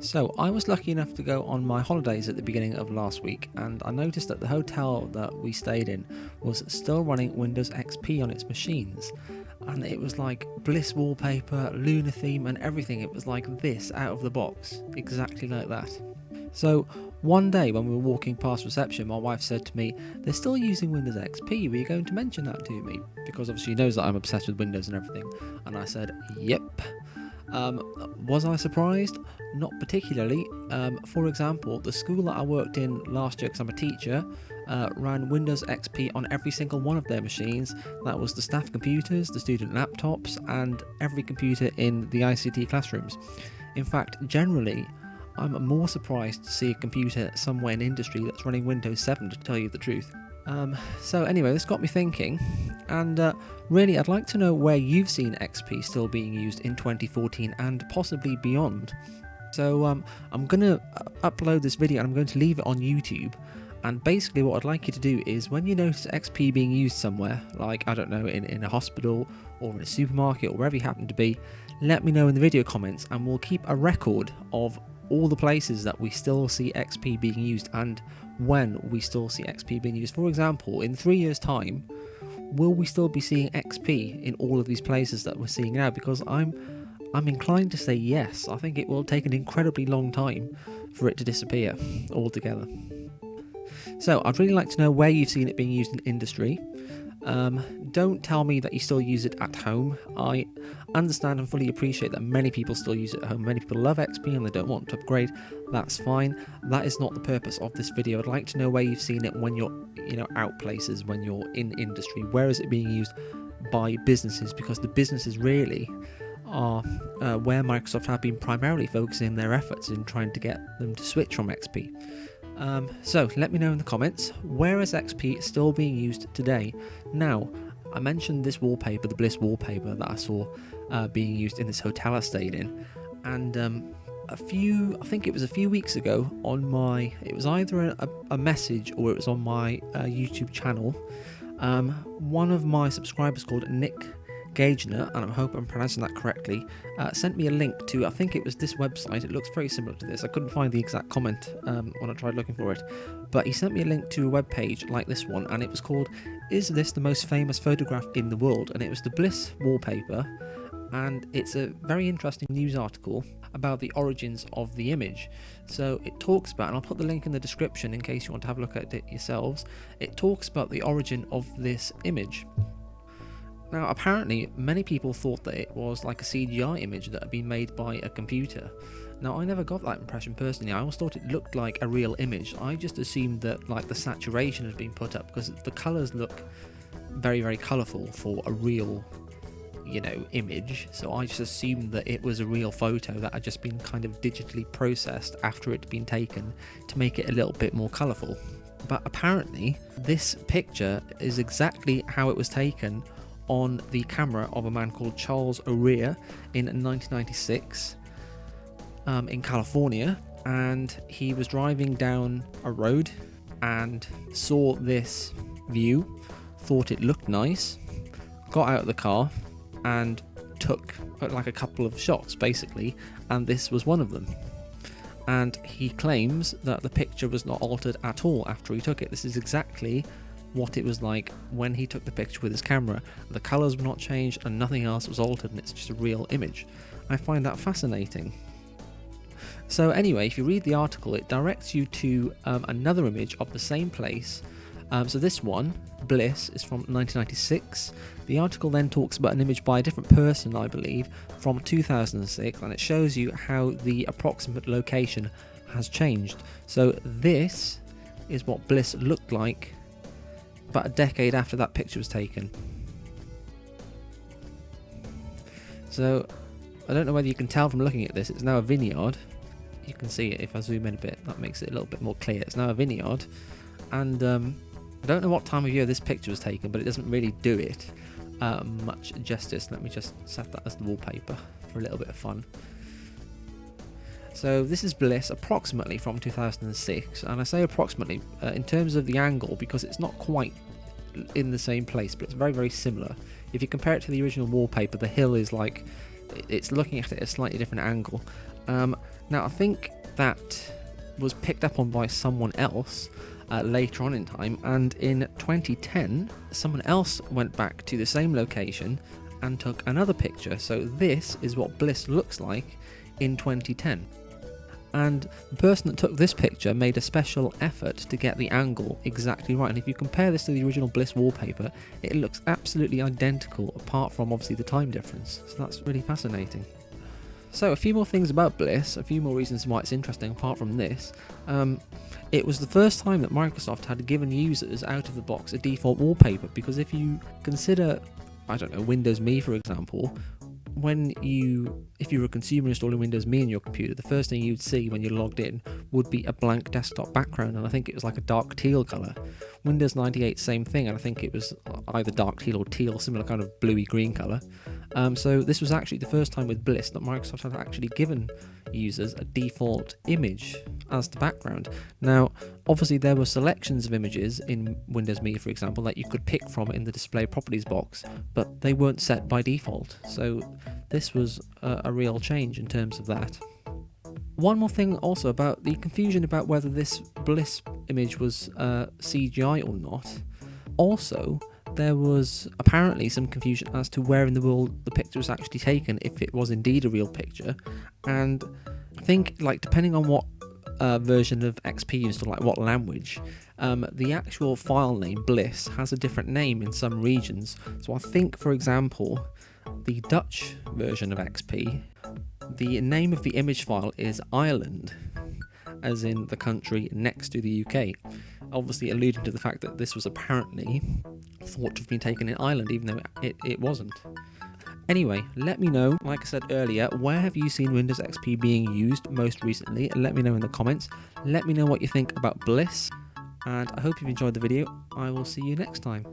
So I was lucky enough to go on my holidays at the beginning of last week, and I noticed that the hotel that we stayed in was still running Windows XP on its machines. And it was like Bliss wallpaper, Lunar theme, and everything. It was like this out of the box, exactly like that. So one day when we were walking past reception, my wife said to me, "They're still using Windows XP, were you going to mention that to me?" Because obviously she knows that I'm obsessed with Windows and everything. And I said, "Yep." Was I surprised? Not particularly. For example, the school that I worked in last year, because I'm a teacher, ran Windows XP on every single one of their machines. That was the staff computers, the student laptops, and every computer in the ICT classrooms. In fact, generally, I'm more surprised to see a computer somewhere in industry that's running Windows 7, to tell you the truth. So anyway, this got me thinking, and really I'd like to know where you've seen XP still being used in 2014 and possibly beyond. So I'm going to upload this video and I'm going to leave it on YouTube, and basically what I'd like you to do is when you notice XP being used somewhere, like, I don't know, in a hospital or in a supermarket or wherever you happen to be, let me know in the video comments and we'll keep a record of all the places that we still see XP being used and when we still see XP being used. For example, in 3 years' time, will we still be seeing XP in all of these places that we're seeing now? Because I'm inclined to say yes. I think it will take an incredibly long time for it to disappear altogether. So I'd really like to know where you've seen it being used in industry. Don't tell me that you still use it at home. I understand and fully appreciate that many people still use it at home. Many people love XP and they don't want to upgrade. That's fine. That is not the purpose of this video. I'd like to know where you've seen it when you're, out places, when you're in industry. Where is it being used by businesses? Because the businesses really are where Microsoft have been primarily focusing their efforts in trying to get them to switch from XP. So let me know in the comments, where is XP still being used today? Now, I mentioned this wallpaper, the Bliss wallpaper that I saw being used in this hotel I stayed in, and I think it was a few weeks ago it was either a message or it was on my YouTube channel. One of my subscribers called Nick Gagner, and I hope I'm pronouncing that correctly, sent me a link to, I think it was this website. It looks very similar to this. I couldn't find the exact comment when I tried looking for it, but he sent me a link to a web page like this one, and it was called "Is This the Most Famous Photograph in the World?" and it was the Bliss wallpaper, and it's a very interesting news article about the origins of the image. So it talks about, and I'll put the link in the description in case you want to have a look at it yourselves, it talks about the origin of this image. Now, apparently, many people thought that it was like a CGI image that had been made by a computer. Now, I never got that impression personally. I always thought it looked like a real image. I just assumed that, like, the saturation had been put up because the colours look very, very colourful for a real, image. So I just assumed that it was a real photo that had just been kind of digitally processed after it had been taken to make it a little bit more colourful. But apparently, this picture is exactly how it was taken on the camera of a man called Charles O'Rear in 1996 in California, and he was driving down a road and saw this view, thought it looked nice, got out of the car and took like a couple of shots basically, and this was one of them. And he claims that the picture was not altered at all after he took it. This is exactly what it was like when he took the picture with his camera. The colours were not changed and nothing else was altered, and it's just a real image. I find that fascinating. So anyway, if you read the article, it directs you to another image of the same place. So this one, Bliss, is from 1996. The article then talks about an image by a different person, I believe, from 2006, and it shows you how the approximate location has changed. So this is what Bliss looked like about a decade after that picture was taken. So I don't know whether you can tell from looking at this, it's now a vineyard. You can see it if I zoom in a bit, that makes it a little bit more clear. It's now a vineyard, and I don't know what time of year this picture was taken, but it doesn't really do it much justice. Let me just set that as the wallpaper for a little bit of fun. So this is Bliss approximately from 2006, and I say approximately in terms of the angle because it's not quite in the same place, but it's very, very similar. If you compare it to the original wallpaper, the hill is like, it's looking at it at a slightly different angle. Now I think that was picked up on by someone else later on in time, and in 2010 someone else went back to the same location and took another picture. So this is what Bliss looks like in 2010. And the person that took this picture made a special effort to get the angle exactly right. And if you compare this to the original Bliss wallpaper, it looks absolutely identical, apart from obviously the time difference. So that's really fascinating. So a few more things about Bliss, a few more reasons why it's interesting apart from this. It was the first time that Microsoft had given users out of the box a default wallpaper, because if you consider, I don't know, Windows Me for example, if you were a consumer installing Windows Me in your computer, the first thing you'd see when you logged in would be a blank desktop background, and I think it was like a dark teal colour. Windows 98, same thing, and I think it was either dark teal or teal, similar kind of bluey green colour. So this was actually the first time with Bliss that Microsoft had actually given users a default image as the background. Now, obviously there were selections of images in Windows Me, for example, that you could pick from in the display properties box, but they weren't set by default. So this was a real change in terms of that. One more thing also about the confusion about whether this Bliss image was CGI or not. Also, there was apparently some confusion as to where in the world the picture was actually taken, if it was indeed a real picture. And I think, like, depending on what version of XP you install, like what language, the actual file name Bliss has a different name in some regions. So I think, for example, the Dutch version of XP, the name of the image file is Ireland, as in the country next to the UK, obviously alluding to the fact that this was apparently thought to have been taken in Ireland, even though it wasn't. Anyway, let me know, like I said earlier, where have you seen Windows XP being used most recently? Let me know in the comments. Let me know what you think about Bliss, and I hope you've enjoyed the video. I will see you next time.